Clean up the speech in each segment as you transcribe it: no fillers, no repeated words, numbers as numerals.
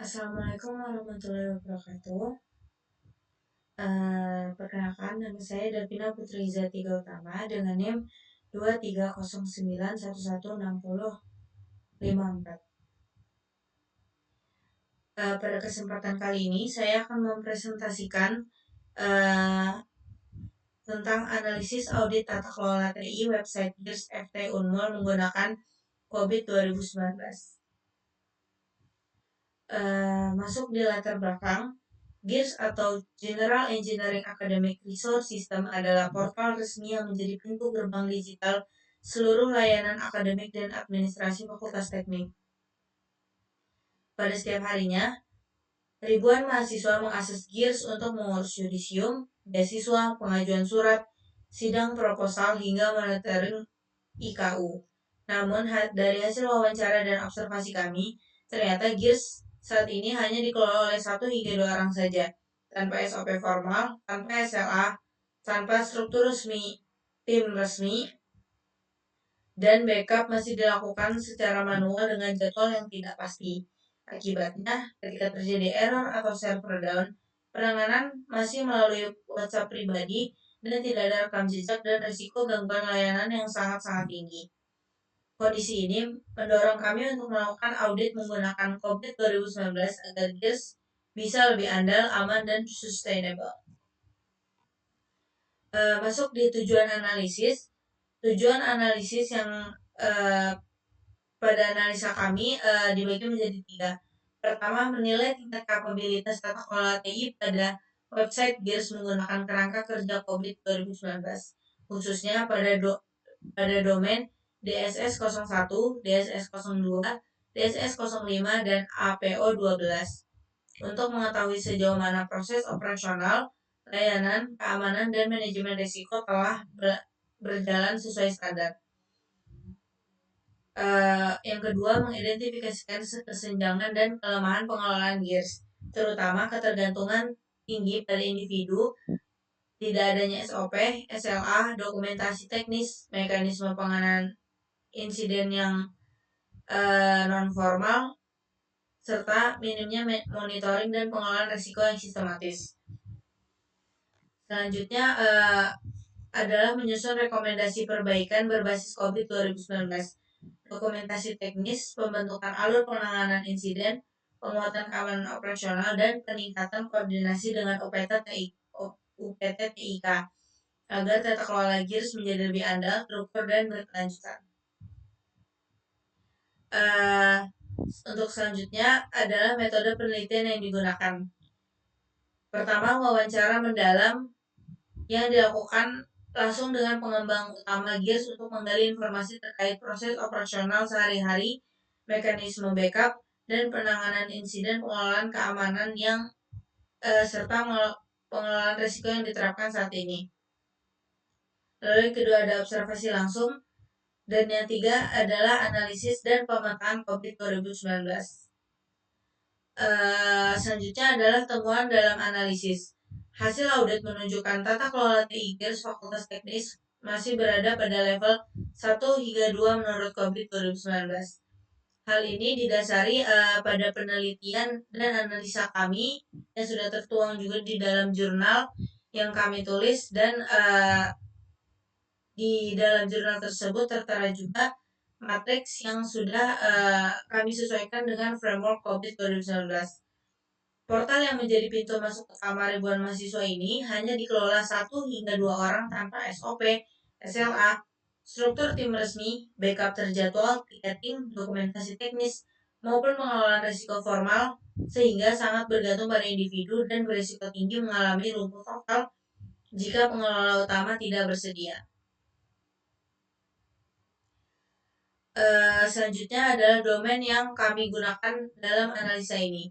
Assalamualaikum warahmatullahi wabarakatuh. Perkenalkan, nama saya Davina Putri Zati Gautama dengan NIM 23091106054. Pada kesempatan kali ini saya akan mempresentasikan uh, tentang analisis audit tata kelola TI website GIRS FT Unmul menggunakan COVID 2019. Masuk di latar belakang, GIRS atau General Engineering Academic Resource System adalah portal resmi yang menjadi pintu gerbang digital seluruh layanan akademik dan administrasi Fakultas Teknik. Pada setiap harinya, ribuan mahasiswa mengakses GIRS untuk mengurus yudisium, beasiswa, pengajuan surat, sidang proposal, hingga monitoring IKU. Namun, dari hasil wawancara dan observasi kami, ternyata GIRS saat ini hanya dikelola oleh 1 hingga 2 orang saja, tanpa SOP formal, tanpa SLA, tanpa struktur resmi, tim resmi, dan backup masih dilakukan secara manual dengan jadwal yang tidak pasti. Akibatnya, ketika terjadi error atau server down, penanganan masih melalui WhatsApp pribadi dan tidak ada rekam jejak dan risiko gangguan layanan yang sangat-sangat tinggi. Kondisi ini mendorong kami untuk melakukan audit menggunakan COVID 2019 agar GIRS bisa lebih andal, aman, dan sustainable. Masuk di tujuan analisis. Tujuan analisis yang pada analisa kami dibagi menjadi 3. Pertama, menilai tingkat kapabilitas tata kelola TI pada website GIRS menggunakan kerangka kerja COVID 2019, khususnya pada domain DSS 01, DSS 02, DSS 05, dan APO 12 untuk mengetahui sejauh mana proses operasional, layanan, keamanan, dan manajemen risiko telah berjalan sesuai standar. Yang kedua, mengidentifikasikan kesenjangan dan kelemahan pengelolaan GIRS, terutama ketergantungan tinggi pada individu, tidak adanya SOP, SLA, dokumentasi teknis, mekanisme penanganan insiden yang non-formal, serta minimnya monitoring dan pengelolaan risiko yang sistematis. Selanjutnya adalah menyusun rekomendasi perbaikan berbasis COVID 2019, dokumentasi teknis, pembentukan alur penanganan insiden, penguatan keamanan operasional, dan peningkatan koordinasi dengan UPT TIK agar tata kelola GIRS menjadi lebih andal, terukur, dan berkelanjutan. Untuk selanjutnya adalah metode penelitian yang digunakan. Pertama, wawancara mendalam yang dilakukan langsung dengan pengembang utama GIRS untuk menggali informasi terkait proses operasional sehari-hari, mekanisme backup, dan penanganan insiden, pengelolaan keamanan yang serta pengelolaan risiko yang diterapkan saat ini. Lalu yang kedua ada observasi langsung, dan yang 3 adalah analisis dan pemetaan COVID 2019. Selanjutnya adalah temuan dalam analisis. Hasil audit menunjukkan tata kelola TI GIRS Fakultas Teknis masih berada pada level 1 hingga 2 menurut COVID 2019. Hal ini didasari pada penelitian dan analisa kami yang sudah tertuang juga di dalam jurnal yang kami tulis, dan di dalam jurnal tersebut tertera juga matriks yang sudah kami sesuaikan dengan framework COVID 2019. Portal yang menjadi pintu masuk utama ribuan mahasiswa ini hanya dikelola 1 hingga 2 orang tanpa SOP, SLA, struktur tim resmi, backup terjadwal, tiketing, dokumentasi teknis, maupun pengelolaan risiko formal, sehingga sangat bergantung pada individu dan berisiko tinggi mengalami lumpuh total jika pengelola utama tidak bersedia. Selanjutnya adalah domain yang kami gunakan dalam analisa ini.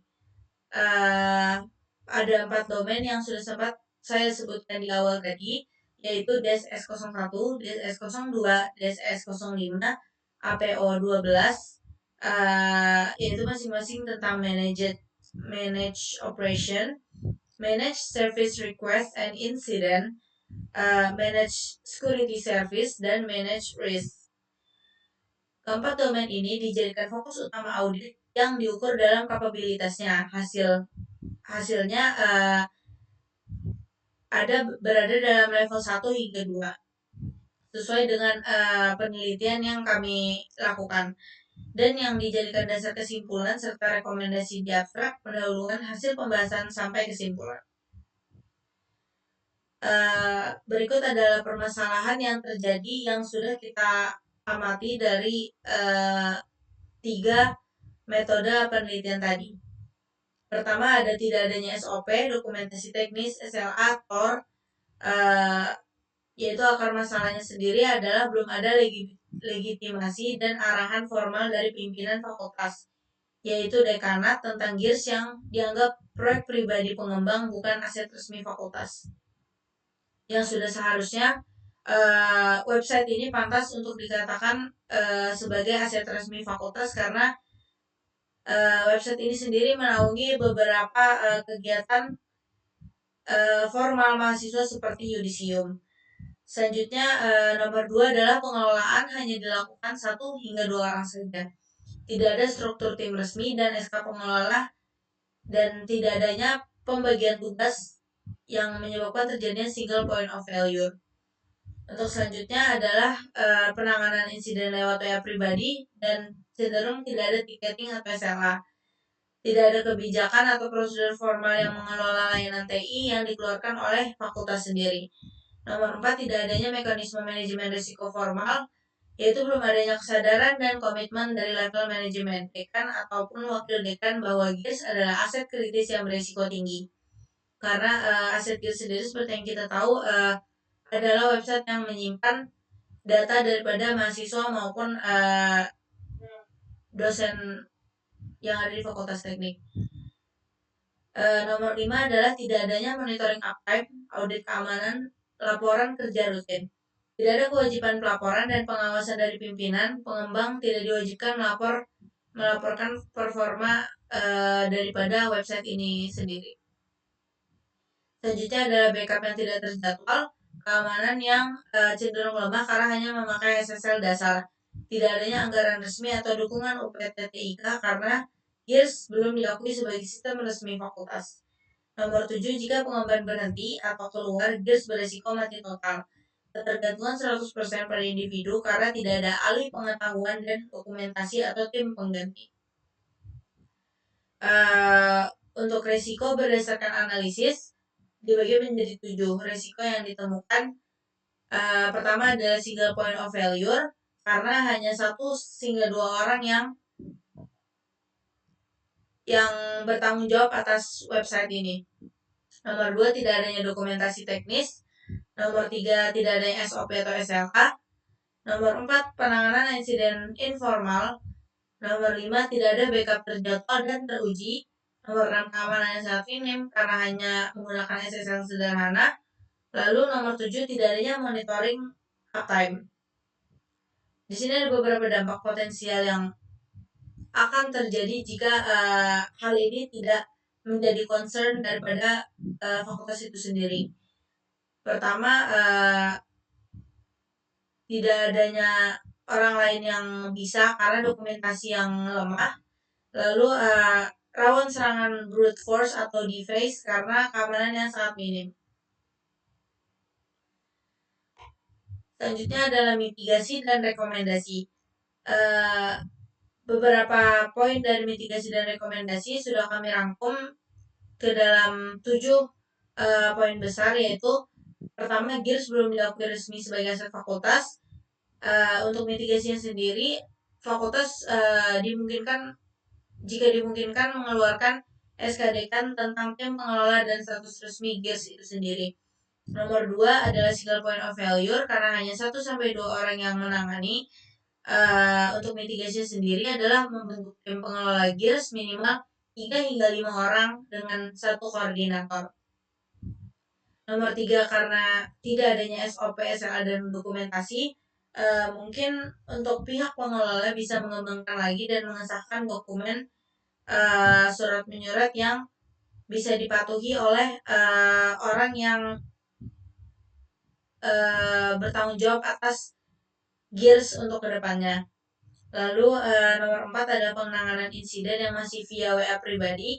Ada 4 domain yang sudah sempat saya sebutkan di awal tadi, yaitu DSS 01, DSS 02, DSS 05, APO 12, yaitu masing-masing tentang manage operation, manage service request and incident, manage security service, dan manage risk. Keempat domain ini dijadikan fokus utama audit yang diukur dalam kapabilitasnya. Hasilnya berada dalam level 1 hingga 2 sesuai dengan penelitian yang kami lakukan dan yang dijadikan dasar kesimpulan serta rekomendasi di abstrak pendahuluan hasil pembahasan sampai kesimpulan. Berikut adalah permasalahan yang terjadi yang sudah kita amati dari 3 metode penelitian tadi. Pertama, ada tidak adanya SOP, dokumentasi teknis, SLA, TOR, yaitu akar masalahnya sendiri adalah belum ada legitimasi dan arahan formal dari pimpinan fakultas, yaitu dekanat tentang GIRS yang dianggap proyek pribadi pengembang bukan aset resmi fakultas. Yang sudah seharusnya website ini pantas untuk dikatakan sebagai aset resmi fakultas karena website ini sendiri menaungi beberapa kegiatan formal mahasiswa seperti yudisium. Selanjutnya nomor 2 adalah pengelolaan hanya dilakukan 1 hingga 2 orang saja. Tidak ada struktur tim resmi dan SK pengelola dan tidak adanya pembagian tugas yang menyebabkan terjadinya single point of failure. Untuk selanjutnya adalah penanganan insiden lewat WA pribadi dan cenderung tidak ada tiketing atau SLA. Tidak ada kebijakan atau prosedur formal yang mengelola layanan TI yang dikeluarkan oleh fakultas sendiri. Nomor 4, tidak adanya mekanisme manajemen risiko formal, yaitu belum adanya kesadaran dan komitmen dari level manajemen dekan ataupun wakil dekan bahwa GIRS adalah aset kritis yang berisiko tinggi. Karena aset GIRS sendiri seperti yang kita tahu adalah website yang menyimpan data daripada mahasiswa maupun dosen yang ada di Fakultas Teknik. Nomor 5 adalah tidak adanya monitoring uptime, audit keamanan, laporan kerja rutin. Tidak ada kewajiban pelaporan dan pengawasan dari pimpinan, pengembang tidak diwajibkan melaporkan performa daripada website ini sendiri. Selanjutnya adalah backup yang tidak terjadwal, keamanan yang cenderung lemah karena hanya memakai SSL dasar. Tidak adanya anggaran resmi atau dukungan UPT-TIK karena GIRS belum diakui sebagai sistem resmi fakultas. Nomor 7, jika pengembang berhenti atau keluar, GIRS beresiko mati total. Ketergantungan 100% pada individu karena tidak ada ahli pengetahuan dan dokumentasi atau tim pengganti. Untuk resiko berdasarkan analisis dibagi menjadi 7 resiko yang ditemukan. Pertama adalah single point of failure karena hanya 1 hingga 2 orang yang bertanggung jawab atas website ini. Nomor 2, tidak adanya dokumentasi teknis. Nomor 3, tidak adanya SOP atau SLA. Nomor 4, penanganan insiden informal. Nomor 5, tidak ada backup terjadwal dan teruji. Nomor 6, keamanan yang sangat minim karena hanya menggunakan SSL sederhana. Lalu nomor 7, tidak adanya monitoring uptime. Di sini ada beberapa dampak potensial yang akan terjadi jika hal ini tidak menjadi concern daripada fakultas itu sendiri. Pertama, tidak adanya orang lain yang bisa karena dokumentasi yang lemah. Lalu rawan serangan brute force atau deface karena keamanan yang sangat minim. Selanjutnya adalah mitigasi dan rekomendasi. Beberapa poin dari mitigasi dan rekomendasi sudah kami rangkum ke dalam 7 poin besar, yaitu pertama, GIRS belum diakui resmi sebagai aset fakultas. Untuk mitigasinya sendiri, fakultas jika dimungkinkan mengeluarkan SK Dekan tentang tim pengelola dan status resmi GIRS itu sendiri. Nomor 2 adalah single point of failure karena hanya 1-2 orang yang menangani. Untuk mitigasi sendiri adalah membentuk tim pengelola GIRS minimal 3 hingga 5 orang dengan 1 koordinator. Nomor 3, karena tidak adanya SOP, SLA, dan dokumentasi, mungkin untuk pihak pengelola bisa mengembangkan lagi dan mengesahkan dokumen surat menyurat yang bisa dipatuhi oleh orang yang bertanggung jawab atas GIRS untuk kedepannya. Lalu nomor 4 ada penanganan insiden yang masih via WA pribadi.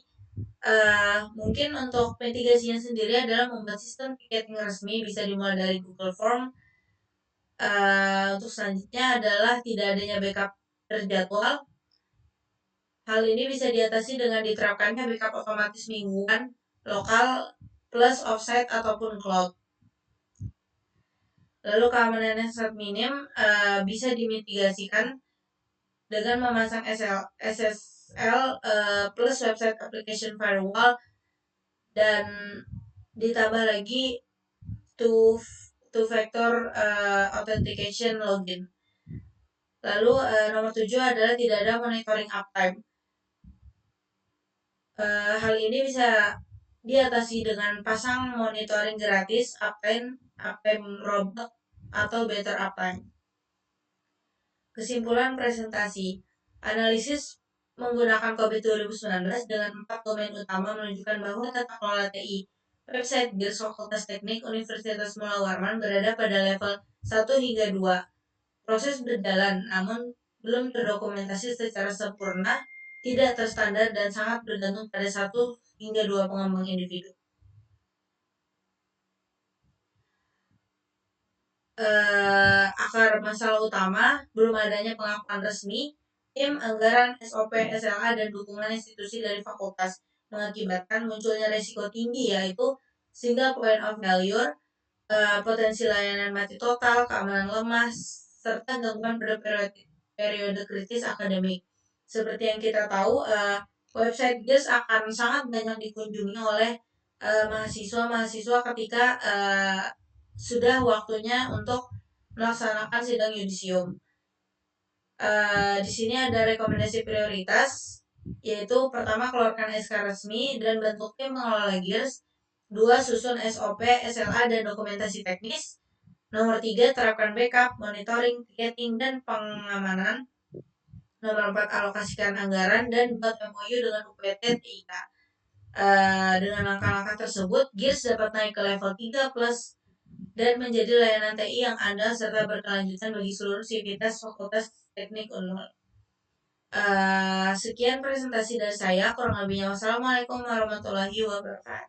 Mungkin untuk mitigasinya sendiri adalah membuat sistem tiketing resmi, bisa dimulai dari Google Form. Untuk selanjutnya adalah tidak adanya backup terjadwal. Hal ini bisa diatasi dengan diterapkannya backup otomatis mingguan, lokal, plus offsite ataupun cloud. Lalu keamanan yang sangat minim bisa dimitigasikan dengan memasang SSL plus website application firewall dan ditambah lagi two two factor authentication login. Lalu nomor 7 adalah tidak ada monitoring uptime. Hal ini bisa diatasi dengan pasang monitoring gratis uptime robot atau better uptime. Kesimpulan presentasi, analisis menggunakan COVID 2019 dengan 4 domain utama menunjukkan bahwa tata kelola TI website GIRS Fakultas Teknik Universitas Mula Warman berada pada level 1 hingga 2. Proses berjalan, namun belum terdokumentasi secara sempurna, tidak terstandar, dan sangat bergantung pada 1 hingga 2 pengembang individu. Akar masalah utama, belum adanya pengakuan resmi, tim, anggaran, SOP, SLA, dan dukungan institusi dari fakultas mengakibatkan munculnya resiko tinggi, yaitu single point of failure, potensi layanan mati total, keamanan lemah, serta gangguan pada periode kritis akademik. Seperti yang kita tahu, website GIRS akan sangat banyak dikunjungi oleh mahasiswa-mahasiswa ketika sudah waktunya untuk melaksanakan sidang yudisium. Di sini ada rekomendasi prioritas, yaitu pertama keluarkan SK resmi dan bentuk tim mengelola GIRS. 2. Susun SOP, SLA, dan dokumentasi teknis. Nomor 3. Terapkan backup, monitoring, ticketing, dan pengamanan. Nomor 4. Alokasikan anggaran dan buat MOU dengan UPT TIK. Dengan langkah-langkah tersebut, GIRS dapat naik ke level 3 plus dan menjadi layanan TI yang andal serta berkelanjutan bagi seluruh sivitas Fakultas Teknik Unmul. Sekian presentasi dari saya. Kurang lebihnya wassalamualaikum warahmatullahi wabarakatuh.